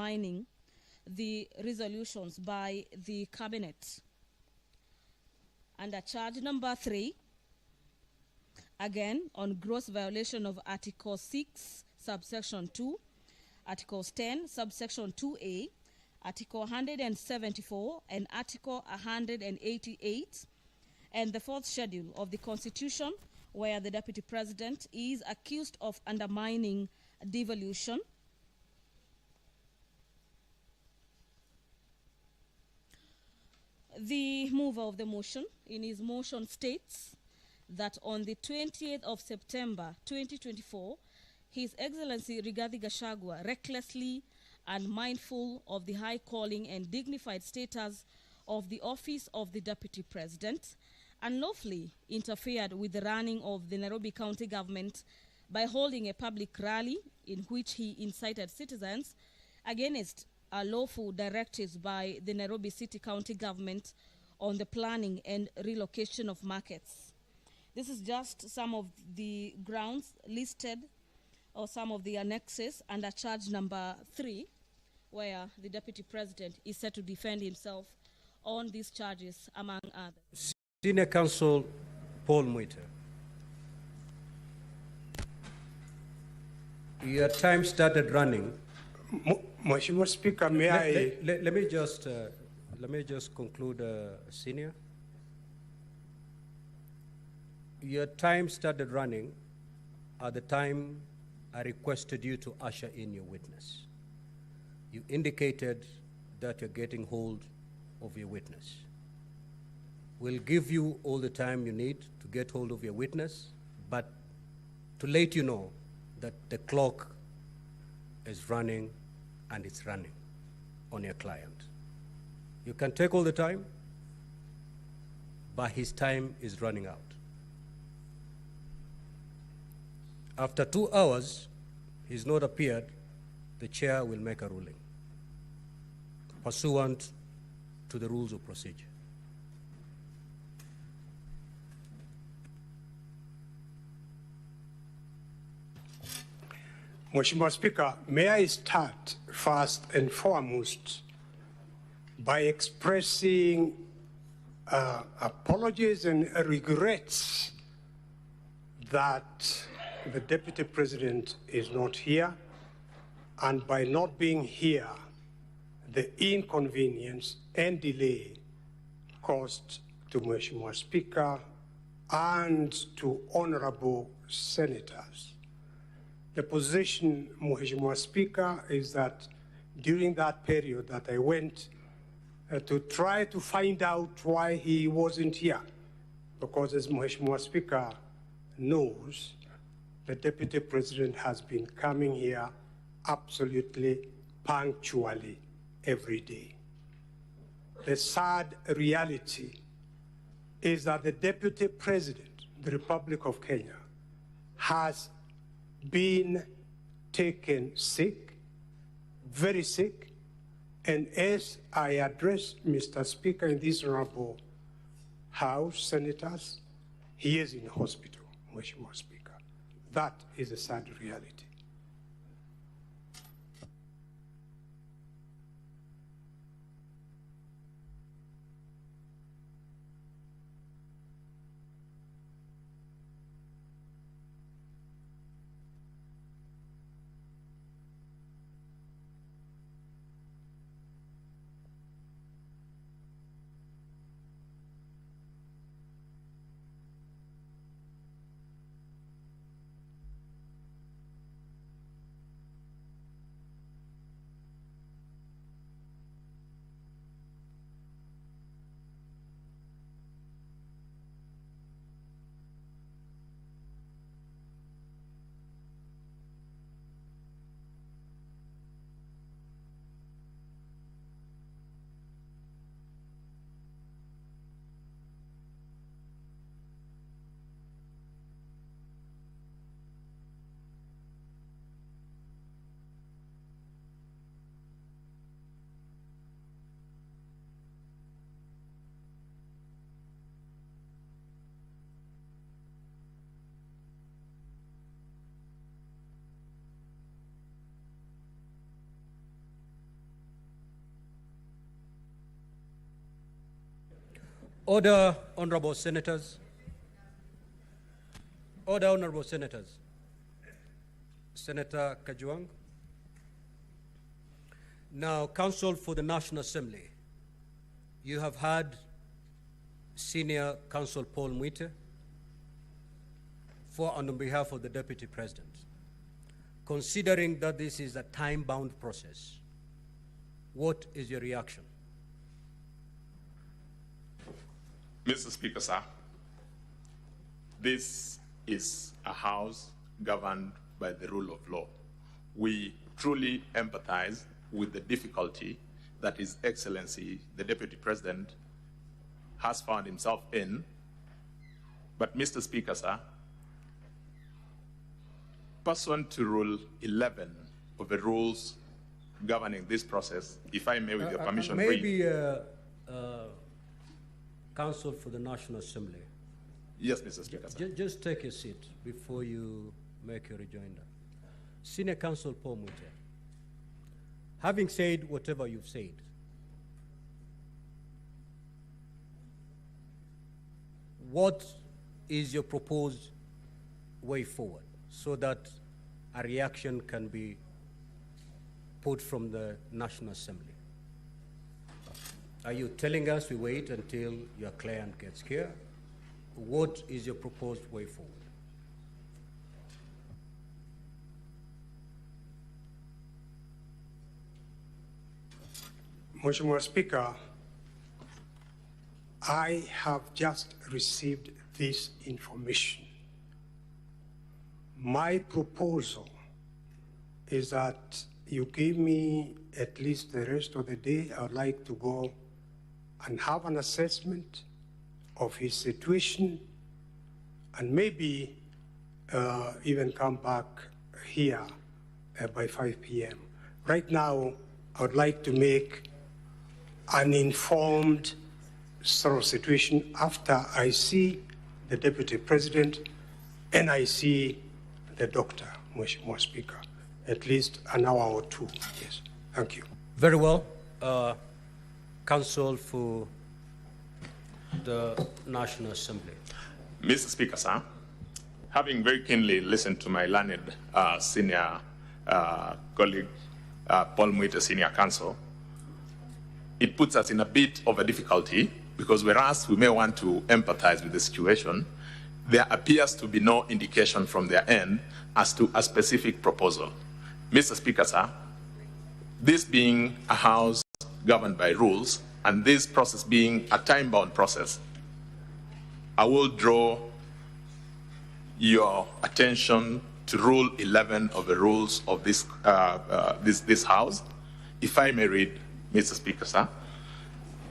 undermining the resolutions by the cabinet. Under charge number 3, again on gross violation of Article 6, subsection 2, Articles 10, subsection 2A, Article 174, and Article 188, and the 4th schedule of the Constitution, where the Deputy President is accused of undermining devolution. The mover of the motion, in his motion, states that on the 20th of September 2024, His Excellency Rigathi Gachagua, recklessly and mindful of the high calling and dignified status of the office of the Deputy President, unlawfully interfered with the running of the Nairobi County government by holding a public rally in which he incited citizens against lawful directives by the Nairobi City County government on the planning and relocation of markets. This is just some of the grounds listed, or some of the annexes under charge number 3, where the Deputy President is set to defend himself on these charges, among others. Senior Counsel Paul Muiter. Your time started running. Mheshimiwa Speaker, may I... Let me just conclude, Senior. Your time started running at the time I requested you to usher in your witness. You indicated that you're getting hold of your witness. We'll give you all the time you need to get hold of your witness, but to let you know that the clock is running, and it's running on your client. You can take all the time, but his time is running out. After 2 hours, he's not appeared, the chair will make a ruling pursuant to the rules of procedure. Mheshimiwa Speaker, may I start first and foremost by expressing apologies and regrets that the Deputy President is not here, and by not being here, the inconvenience and delay caused to Mheshimiwa Speaker and to honorable senators. The position, Mheshimiwa Speaker, is that during that period that I went to try to find out why he wasn't here, because as Mheshimiwa Speaker knows, the Deputy President has been coming here absolutely punctually every day. The sad reality is that the Deputy President, the Republic of Kenya, has been taken sick, very sick, and as I address Mr. Speaker in this honorable House, senators, he is in hospital, Mheshimiwa Speaker. That is a sad reality. Order, honorable senators. Order, honorable senators. Senator Kajuang. Now, Counsel for the National Assembly, you have had Senior Counsel Paul Mwite for and on behalf of the Deputy President. Considering that this is a time-bound process, what is your reaction? Mr. Speaker, sir, this is a House governed by the rule of law. We truly empathize with the difficulty that His Excellency, the Deputy President, has found himself in. But, Mr. Speaker, sir, pursuant to Rule 11 of the rules governing this process, if I may, with your permission, maybe Counsel for the National Assembly. Yes, Mr. Speaker, sir. Just take a seat before you make your rejoinder. Senior Counsel Paul Mwite, having said whatever you've said, what is your proposed way forward so that a reaction can be put from the National Assembly? Are you telling us we wait until your client gets here? What is your proposed way forward? Mheshimiwa Speaker, I have just received this information. My proposal is that you give me at least the rest of the day. I would like to go and have an assessment of his situation and maybe even come back here by 5 p.m. Right now, I would like to make an informed sort of situation after I see the Deputy President and I see the doctor, Mheshimiwa Speaker, at least an hour or two. Yes, thank you. Very well. Counsel for the National Assembly. Mr. Speaker, sir, having very keenly listened to my learned senior colleague, Paul Mwite, Senior Counsel, it puts us in a bit of a difficulty because whereas we may want to empathize with the situation, there appears to be no indication from their end as to a specific proposal. Mr. Speaker, sir, this being a House governed by rules, and this process being a time-bound process, I will draw your attention to Rule 11 of the rules of this House. If I may read, Mr. Speaker, sir,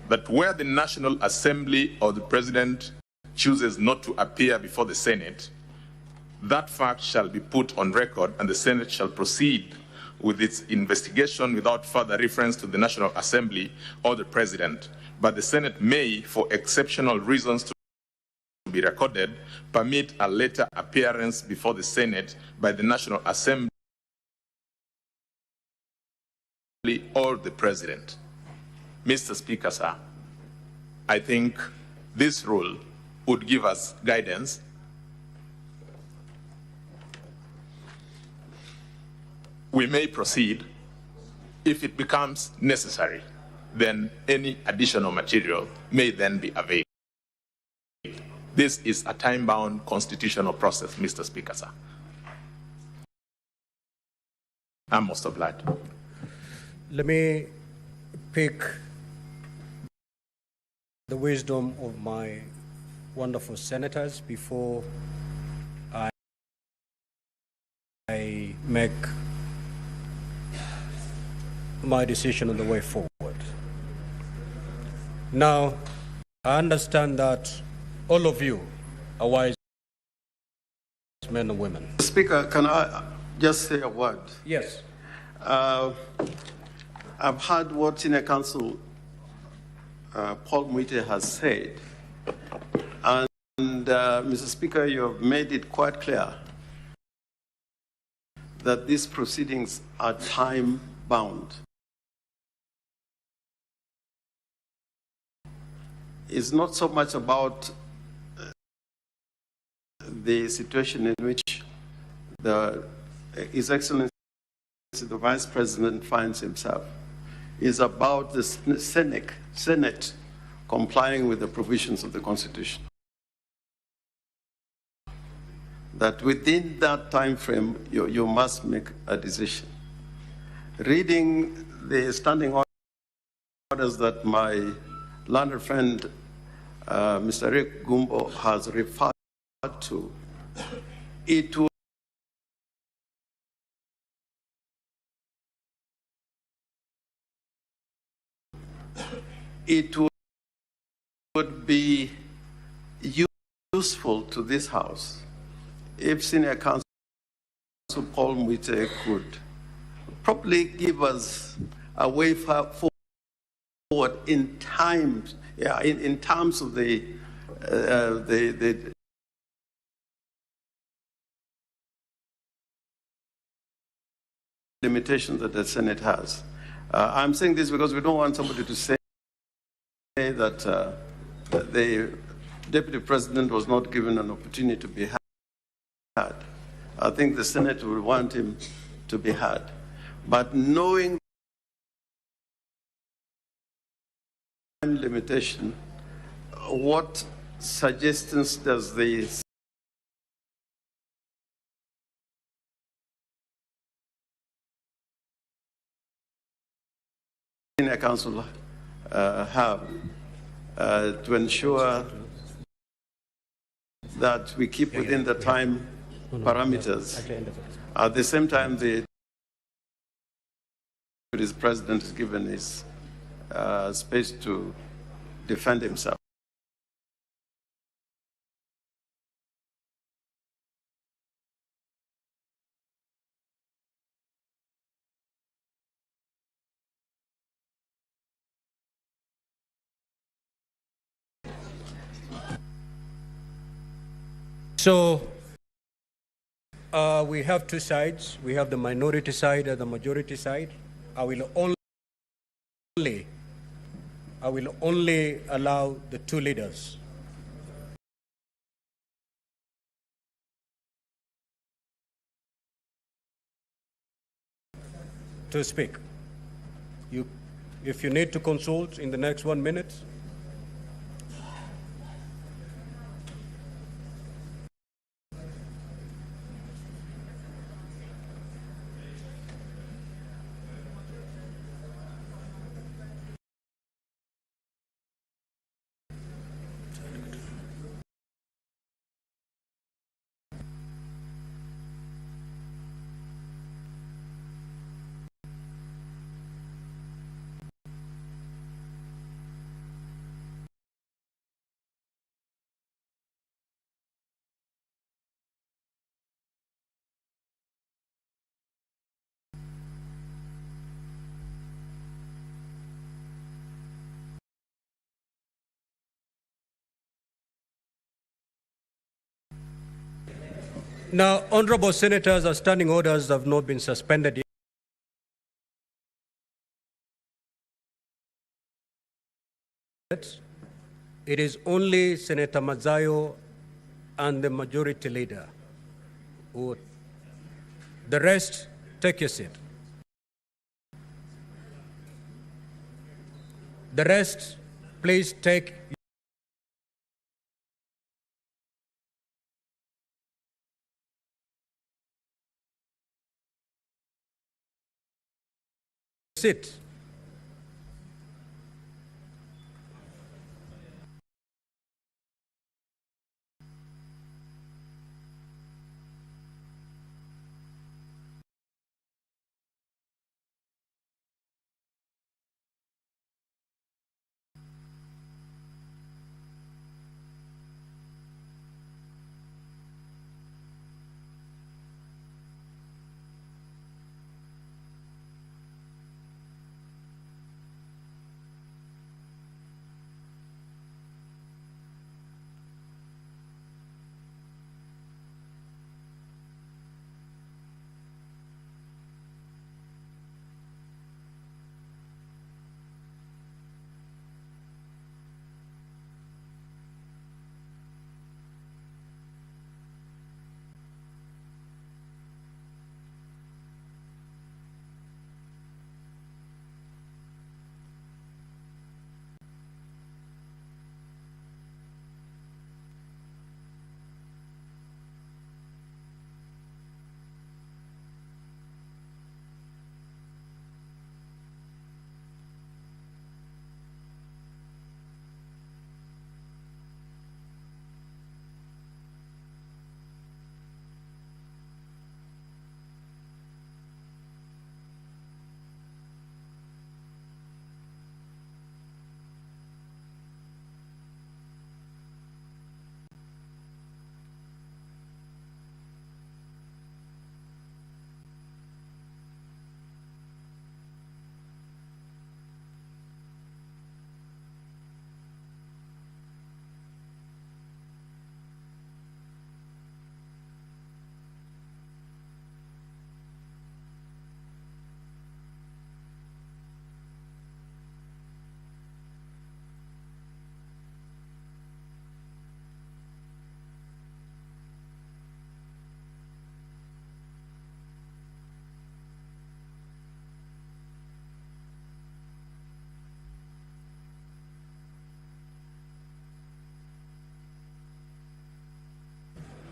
that where the National Assembly or the President chooses not to appear before the Senate, that fact shall be put on record and the Senate shall proceed with its investigation without further reference to the National Assembly or the President. But the Senate may, for exceptional reasons to be recorded, permit a later appearance before the Senate by the National Assembly or the President. Mr. Speaker, sir, I think this rule would give us guidance we may proceed. If it becomes necessary, then any additional material may then be available. This is a time-bound constitutional process, Mr. Speaker, sir. I'm most obliged. Let me pick the wisdom of my wonderful senators before I make my decision on the way forward. Now, I understand that all of you are wise men and women. Speaker, can I just say a word? Yes. I've heard what Senior Counsel Paul Mwite has said, and Mr. Speaker, you have made it quite clear that these proceedings are time-bound. is not so much about the situation in which His Excellency the Vice President finds himself. It's about the Senate complying with the provisions of the Constitution. That within that time frame, you must make a decision. Reading the standing orders that my learned friend, Mr. Rick Gumbo, has referred to, it would be useful to this House if Senior Counsel Paul Mwite could probably give us a way forward in terms of the limitations that the Senate has. I'm saying this because we don't want somebody to say that the Deputy President was not given an opportunity to be heard. I think the Senate will want him to be heard. But knowing time limitation, what suggestions does the Senior Counsel have to ensure that we keep within the time parameters? At the same time, the President is given his space to defend himself. So we have two sides. We have the minority side and the majority side. I will only allow the two leaders to speak. If you need to consult in the next 1 minute, now, honorable senators, our standing orders have not been suspended yet. It is only Senator Mazayo and the majority leader. The rest, take your seat. The rest, please take seat.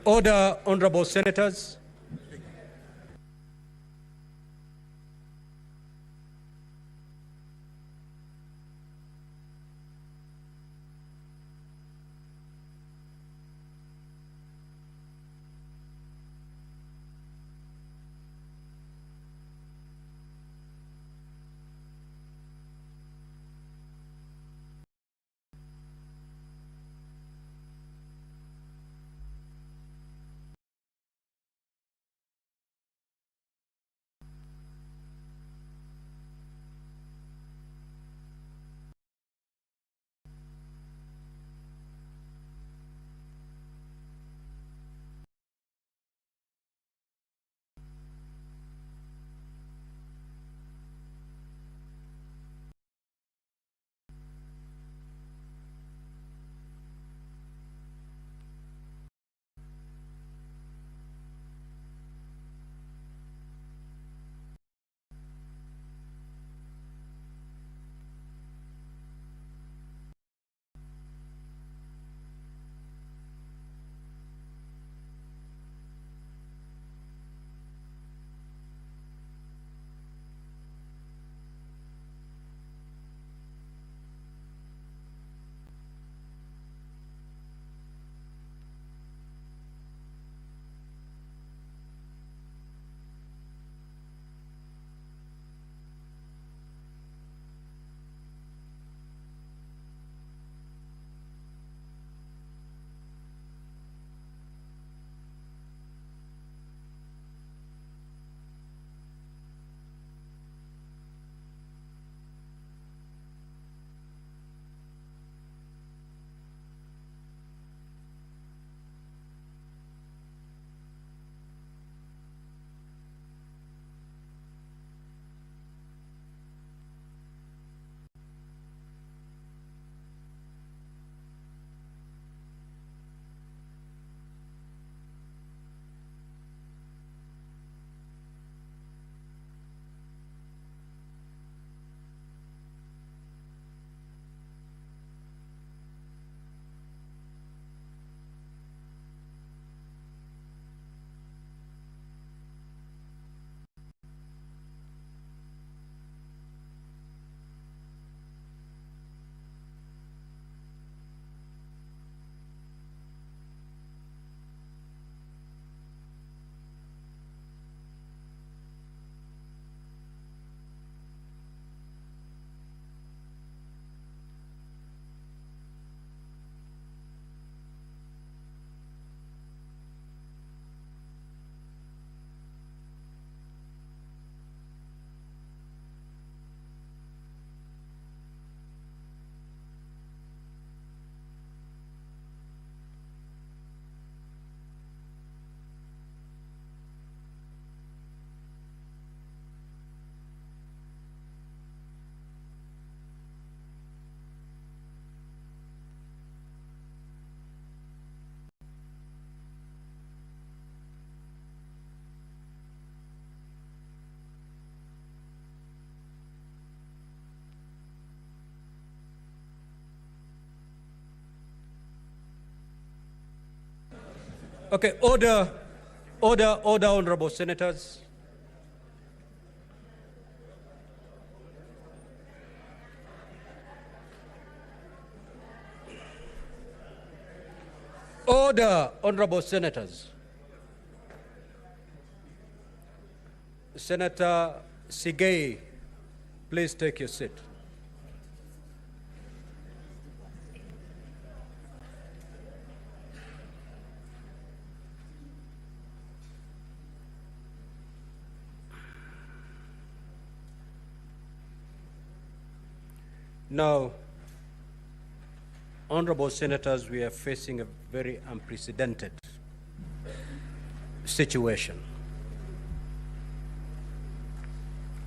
Order, honorable senators. Okay, order, honorable senators. Order, honorable senators. Senator Sigei, please take your seat. Now, honorable senators, we are facing a very unprecedented situation.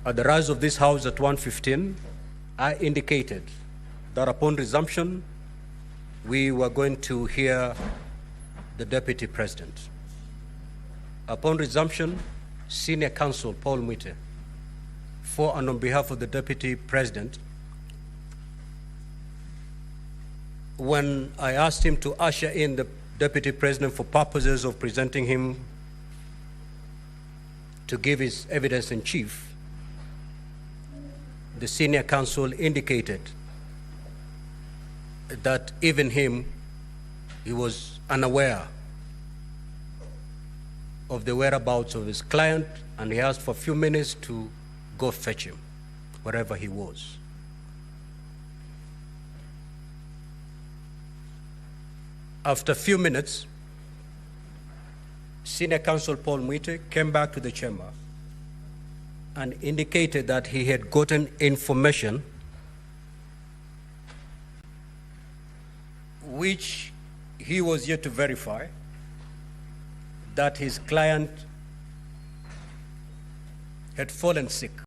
At the rise of this House at 1:15, I indicated that upon resumption, we were going to hear the Deputy President. Upon resumption, Senior Counsel Paul Mwite, for and on behalf of the Deputy President, when I asked him to usher in the Deputy President, for purposes of presenting him to give his evidence in chief, the senior counsel indicated that even him, he was unaware of the whereabouts of his client, and he asked for a few minutes to go fetch him, wherever he was. After a few minutes, Senior Counsel Paul Mwite came back to the chamber and indicated that he had gotten information which he was yet to verify, that his client had fallen sick.